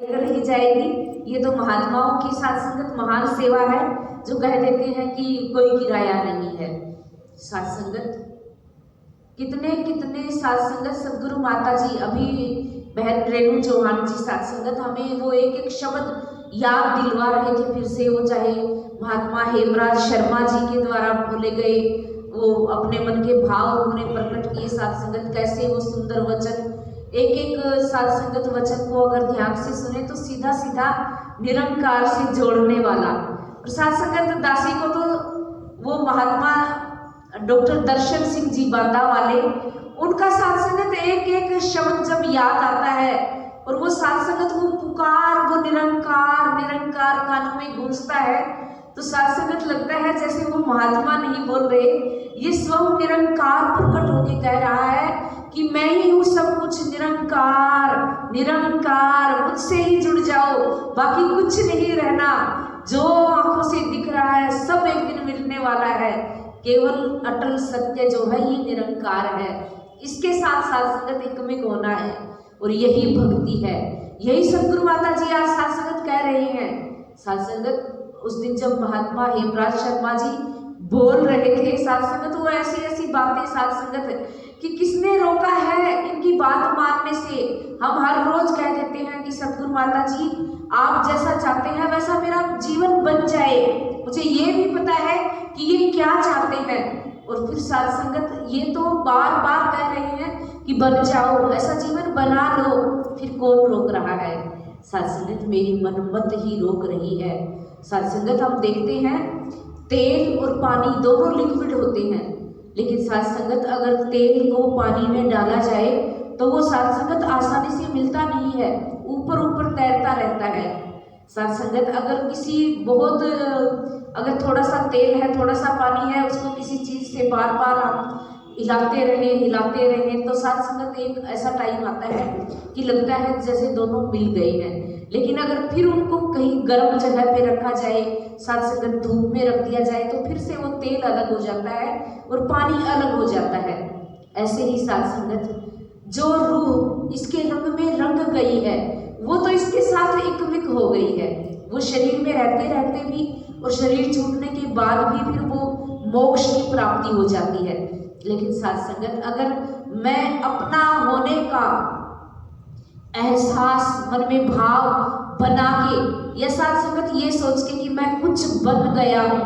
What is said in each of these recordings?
कर ही जाएगी। ये तो महात्माओं की साथ संगत महान सेवा है, जो कह देते हैं कि कोई किराया नहीं है। साथ संगत कितने कितने साथ संगत सदगुरु माता जी, अभी बहन रेणु चौहान जी साथ संगत हमें वो एक एक शब्द याद दिलवा रहे थे फिर से। वो चाहे महात्मा हेमराज शर्मा जी के द्वारा बोले गए वो अपने मन के भाव उन्होंने प्रकट किए साथ संगत, कैसे वो सुंदर वचन, एक एक साथ संगत वचन को अगर ध्यान से सुने तो सीधा सीधा निरंकार से जोड़ने वाला। और साथ संगत दासी को तो वो महात्मा डॉक्टर दर्शन सिंह जी बांदा वाले, उनका साथ संगत एक एक शब्द जब याद आता है और वो साथ संगत वो पुकार, वो निरंकार निरंकार कानों में गूंजता है, तो साथ संगत लगता है जैसे वो महात्मा नहीं बोल रहे, ये स्वयं निरंकार प्रकट होके कह रहा है कि मैं ही हूँ सब कुछ, निरंकार निरंकार, मुझसे ही जुड़ जाओ, बाकी कुछ नहीं रहना। जो आंखों से दिख रहा है सब एक दिन मिलने वाला है, केवल अटल सत्य जो है ये निरंकार है। इसके साथ साथ संगत एकमिक होना है और यही भक्ति है। यही सदगुरु माता जी आज साथ संगत कह रहे हैं। साथ संगत उस दिन जब महात्मा हेमराज शर्मा जी बोल रहे थे साथ संगत, वो ऐसी ऐसी बातें साथ संगत कि किसने रोका है इनकी बात मानने से। हम हर रोज कह देते हैं कि सदगुरु माता जी आप जैसा चाहते हैं वैसा मेरा जीवन बन जाए, मुझे ये भी पता है कि ये क्या चाहते हैं। और फिर साथ संगत ये तो बार बार कह रहे हैं कि बन जाओ, ऐसा जीवन बना लो, फिर कौन रोक रहा है। साथ संगत मेरी मनमत ही रोक रही है। साथ संगत हम देखते हैं तेल और पानी दोनों लिक्विड होते हैं, लेकिन साथ संगत अगर तेल को पानी में डाला जाए तो वो साथ संगत आसानी से मिलता नहीं है, ऊपर ऊपर तैरता रहता है। साथ संगत अगर किसी बहुत अगर थोड़ा सा तेल है थोड़ा सा पानी है, उसको किसी चीज से बार बार हम हिलाते रहे तो साथ संगत एक ऐसा टाइम आता है कि लगता है जैसे दोनों मिल गए हैं। लेकिन अगर फिर उनको कहीं गर्म जगह पे रखा जाए, साथ संगत धूप में रख दिया जाए, तो फिर से वो तेल अलग हो जाता है और पानी अलग हो जाता है। ऐसे ही साथ संगत जो रूह इसके रंग में रंग गई है वो तो इसके साथ एकमिक हो गई है। वो शरीर में रहते रहते भी और शरीर छूटने के बाद भी फिर वो मोक्ष की प्राप्ति हो जाती है। लेकिन साथ संगत अगर मैं अपना होने का एहसास मन में भाव बना के या साथ संगत ये सोच के कि मैं कुछ बन गया हूँ,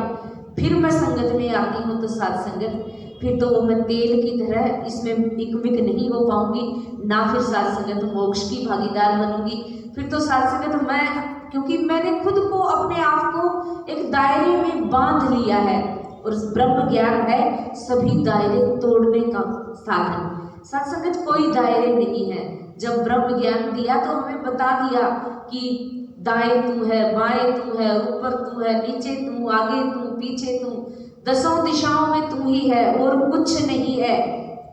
फिर मैं संगत में आती हूँ, तो साथ संगत फिर तो मैं तेल की तरह इसमें एकमिक नहीं हो पाऊंगी, ना फिर साथ संगत मोक्ष की भागीदार बनूंगी। फिर तो साथ संगत मैं, क्योंकि मैंने खुद को अपने आप को एक दायरे में बांध लिया है और ब्रह्म ज्ञान है सभी दायरे तोड़ने का साधन। साथ संगत कोई दायरे नहीं है। जब ब्रह्म ज्ञान दिया तो हमें बता दिया कि दाएं तू है, बाएं तू है, ऊपर तू है, नीचे तू, आगे तू, पीछे तू, दसों दिशाओं में तू ही है और कुछ नहीं है।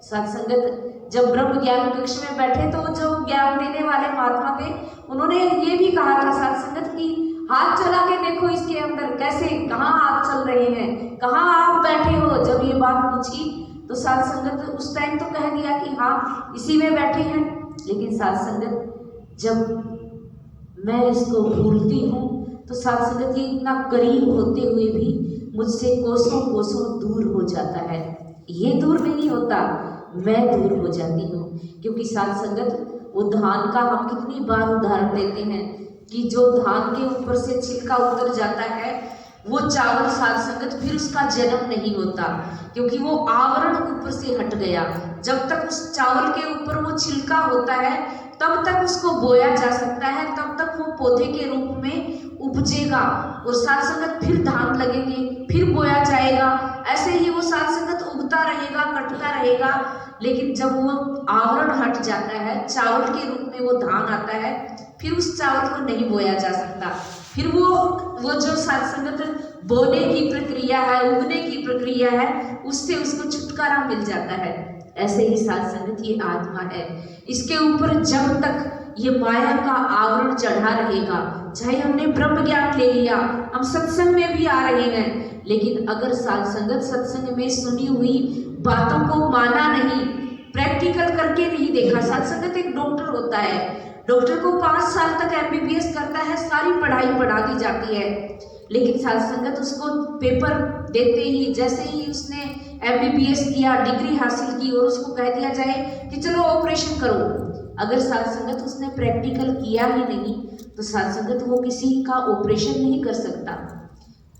साथ संगत जब ब्रह्म ज्ञान कक्ष में बैठे तो जो ज्ञान देने वाले महात्मा थे उन्होंने ये भी कहा था साथ संगत की हाथ चला के देखो इसके अंदर कैसे, कहाँ हाथ चल रहे हैं, कहाँ आप बैठे हो। जब ये बात पूछी तो साथ संगत उस टाइम तो कह दिया कि हाँ इसी में बैठे हैं। लेकिन साथ संगत जब मैं इसको भूलती हूँ तो साथ संगत ये इतना करीब होते हुए भी मुझसे कोसों कोसों दूर हो जाता है। ये दूर नहीं होता, मैं दूर हो जाती हूँ। क्योंकि साथ संगत वो धान का हम कितनी बार उदाहरण देते हैं कि जो धान के ऊपर से छिलका उतर जाता है वो चावल साथ संगत फिर उसका जन्म नहीं होता, क्योंकि वो आवरण ऊपर से हट गया। जब तक उस चावल के ऊपर वो छिलका होता है तब तक उसको बोया जा सकता है, तब तक वो पौधे के रूप में उपजेगा और साथ संगत फिर धान लगेंगे, फिर बोया जाएगा, ऐसे ही वो साथ संगत उगता रहेगा, कटता रहेगा। लेकिन जब वो आवरण हट जाता है, चावल के रूप में वो धान आता है, फिर उस चावल को नहीं बोया जा सकता। फिर वो जो साथ संगत बोने की प्रक्रिया है, उगने की प्रक्रिया है, उससे उसको छुटकारा मिल जाता है। ऐसे ही साथ संगत ये आत्मा है, इसके ऊपर जब तक ये माया का आवरण चढ़ा रहेगा, चाहे हमने ब्रह्म ज्ञान ले लिया, हम सत्संग में भी आ रहे हैं, लेकिन अगर साथ संगत सत्संग में सुनी हुई बातों को माना नहीं, प्रैक्टिकल करके नहीं देखा। साथ संगत एक डॉक्टर होता है, डॉक्टर को 5 साल तक MBBS करता है, सारी पढ़ाई पढ़ा दी जाती है, लेकिन साथ संगत उसको पेपर देते ही, जैसे ही उसने MBBS किया, डिग्री हासिल की और उसको कह दिया जाए कि चलो ऑपरेशन करो, अगर साथ संगत उसने प्रैक्टिकल किया ही नहीं तो साथ संगत वो किसी का ऑपरेशन नहीं कर सकता।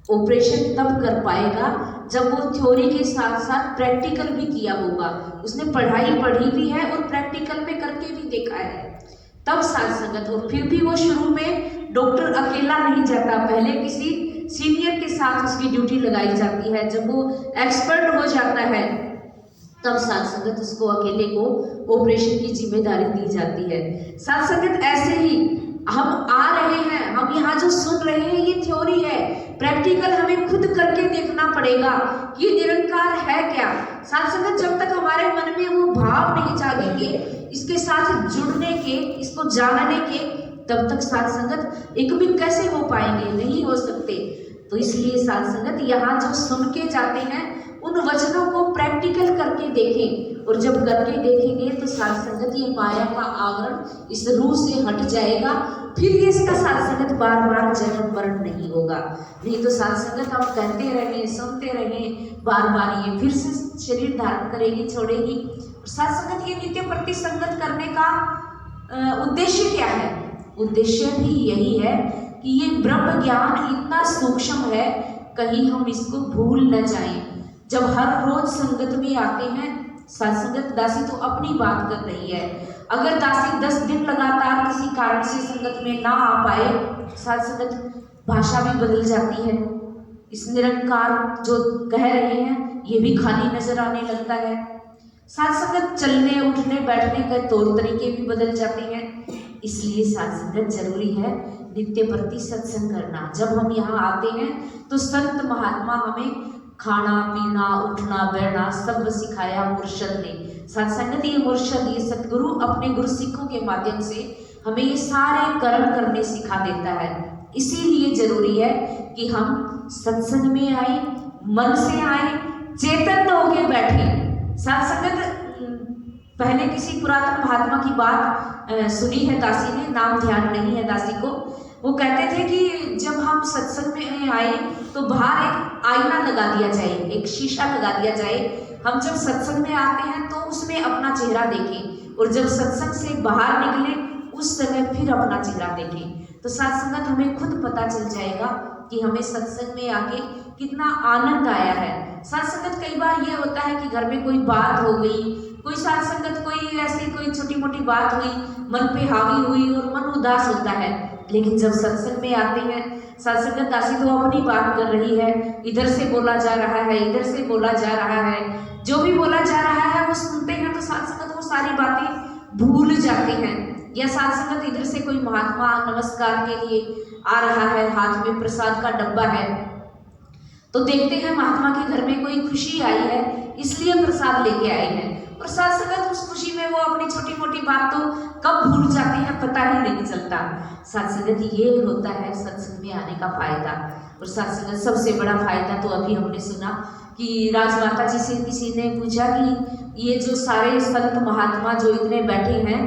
ऑपरेशन तब कर पाएगा जब वो थ्योरी के साथ साथ प्रैक्टिकल भी किया होगा, उसने पढ़ाई पढ़ी भी है और प्रैक्टिकल में करके भी देखा है, तब साथ संगत। और फिर भी वो शुरू में डॉक्टर अकेला नहीं जाता, पहले किसी सीनियर के साथ उसकी ड्यूटी लगाई जाती है। जब वो एक्सपर्ट हो जाता है तब साथ संगत उसको अकेले को ऑपरेशन की जिम्मेदारी दी जाती है। साथ संगत ऐसे ही हम आ रहे हैं, हम यहाँ जो सुन रहे हैं ये थ्योरी है, प्रैक्टिकल हमें खुद करके देखना पड़ेगा कि निरंकार है क्या। साथ संगत जब तक हमारे मन में वो भाव नहीं जागेंगे इसके साथ जुड़ने के, इसको जानने के, तब तक साथ संगत एक भी कैसे हो पाएंगे, नहीं हो सकते। तो इसलिए साथ संगत यहाँ जो सुन के जाते हैं उन वचनों को प्रैक्टिकल करके देखें, और जब करके देखेंगे तो साथ संगत ये माया का आवरण इस रूह से हट जाएगा, फिर ये इसका साथ संगत बार बार जन्म मरण नहीं होगा। नहीं तो साथ संगत हम कहते रहें, सुनते रहें, बार बार ये फिर से शरीर धारण करेगी, छोड़ेगी। साथ संगत ये नित्य प्रति संगत करने का उद्देश्य क्या है? उद्देश्य भी यही है कि ये ब्रह्म ज्ञान इतना सूक्ष्म है, कहीं हम इसको भूल न जाएं। जब हर रोज संगत में आते हैं, साथ संगत दासी तो अपनी बात कर रही है, अगर दासी 10 दिन लगातार किसी कारण से संगत में ना आ पाए, साथ संगत भाषा भी बदल जाती है। इस निरंकार जो कह रहे हैं ये भी खाली नजर आने लगता है। साथ संगत चलने उठने बैठने के तौर तरीके भी बदल जाते हैं। इसलिए साथ संगत जरूरी है नित्य प्रति सत्संग करना। जब हम यहाँ आते हैं तो संत महात्मा हमें खाना पीना उठना बैठना सब सिखाया मुर्शद ने। साथ संगत ये मुर्शद, ये सतगुरु अपने गुरु सिखों के माध्यम से हमें ये सारे कर्म करने सिखा देता है। इसीलिए जरूरी है कि हम सत्संग में आए, मन से आए, चेतन होके बैठे। साथ संगत पहले किसी पुरातन महात्मा की बात सुनी है दासी ने, नाम ध्यान नहीं है दासी को। वो कहते थे कि जब हम सत्संग में आए तो बाहर एक आईना लगा दिया जाए, एक शीशा लगा दिया जाए। हम जब सत्संग में आते हैं तो उसमें अपना चेहरा देखें, और जब सत्संग से बाहर निकले उस समय फिर अपना चेहरा देखें। तो साथ संगत हमें खुद पता चल जाएगा कि हमें सत्संग में आके कितना आनंद आया है। साथ संगत कई बार ये होता है कि घर में कोई बात हो गई, कोई साथ संगत कोई ऐसी कोई छोटी मोटी बात हुई, मन पे हावी हुई और मन उदास होता है। लेकिन जब सत्संग में आते हैं, साथ संगत दासी तो अपनी बात कर रही है, इधर से बोला जा रहा है, इधर से बोला जा रहा है, जो भी बोला जा रहा है वो सुनते हैं तो साथ संगत वो सारी बातें भूल जाते हैं। या साथ संगत इधर से कोई महात्मा नमस्कार के लिए आ रहा है, हाथ में प्रसाद का डब्बा है, तो देखते हैं महात्मा के घर में कोई खुशी आई है इसलिए प्रसाद लेके आए हैं, और साथ संगत उस खुशी में वो अपनी छोटी मोटी बात तो कब भूल जाते हैं पता ही नहीं चलता। साथ संगत ये होता है सत्संग में आने का फायदा। और साथ संगत सबसे बड़ा फायदा तो अभी हमने सुना कि राजमाता जी से किसी ने पूछा कि ये जो सारे संत महात्मा जो इतने बैठे हैं,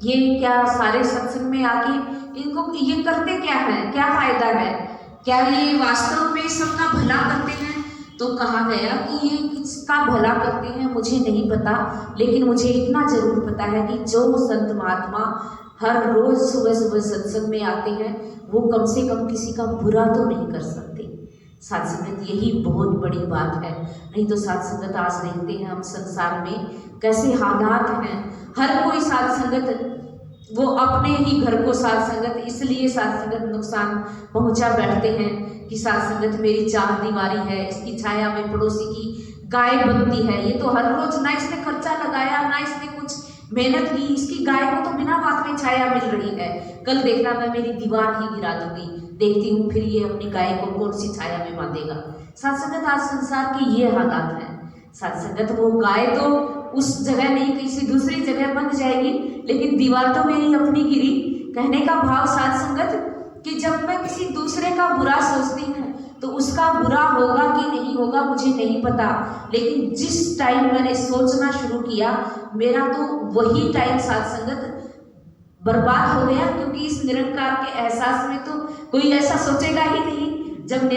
ये क्या सारे सत्संग में आके इनको ये करते क्या है, क्या फायदा है, क्या ये वास्तव में सबका भला करते हैं? तो कहा गया कि ये किसका भला करते हैं मुझे नहीं पता, लेकिन मुझे इतना जरूर पता है कि जो संत महात्मा हर रोज सुबह सुबह सत्संग में आते हैं वो कम से कम किसी का बुरा तो नहीं कर सकते। साथ संगत यही बहुत बड़ी बात है। नहीं तो साथ संगत आज देखते हैं हम संसार में कैसे हालात हैं, हर कोई साथ संगत वो अपने ही घर को साथ संगत इसलिए साथ संगत नुकसान पहुंचा बैठते हैं कि साथ संगत मेरी चार दीवारी है, इसकी छाया में पड़ोसी की गाय बनती है। ये तो हर रोज ना इसने खर्चा लगाया ना इसने कुछ मेहनत की, इसकी गाय को तो बिना बात में छाया मिल रही है, कल देखना मैं मेरी दीवार ही गिरा दूंगी, देखती हूँ फिर ये अपनी गाय को कौन सी छाया में बांधेगा। साथ संगत आज संसार के ये हालात हैं। साथ संगत वो गाय तो उस जगह नहीं किसी दूसरी जगह बन जाएगी, लेकिन दीवार तो मेरी अपनी गिरी। कहने का भाव साथ संगत कि जब मैं किसी दूसरे का बुरा सोचती हूँ तो उसका बुरा होगा कि नहीं होगा मुझे नहीं पता, लेकिन जिस टाइम मैंने सोचना शुरू किया मेरा तो वही टाइम साथ संगत बर्बाद हो गया, क्योंकि इस निरंकार के एहसास में तो कोई ऐसा सोचेगा ही नहीं। जब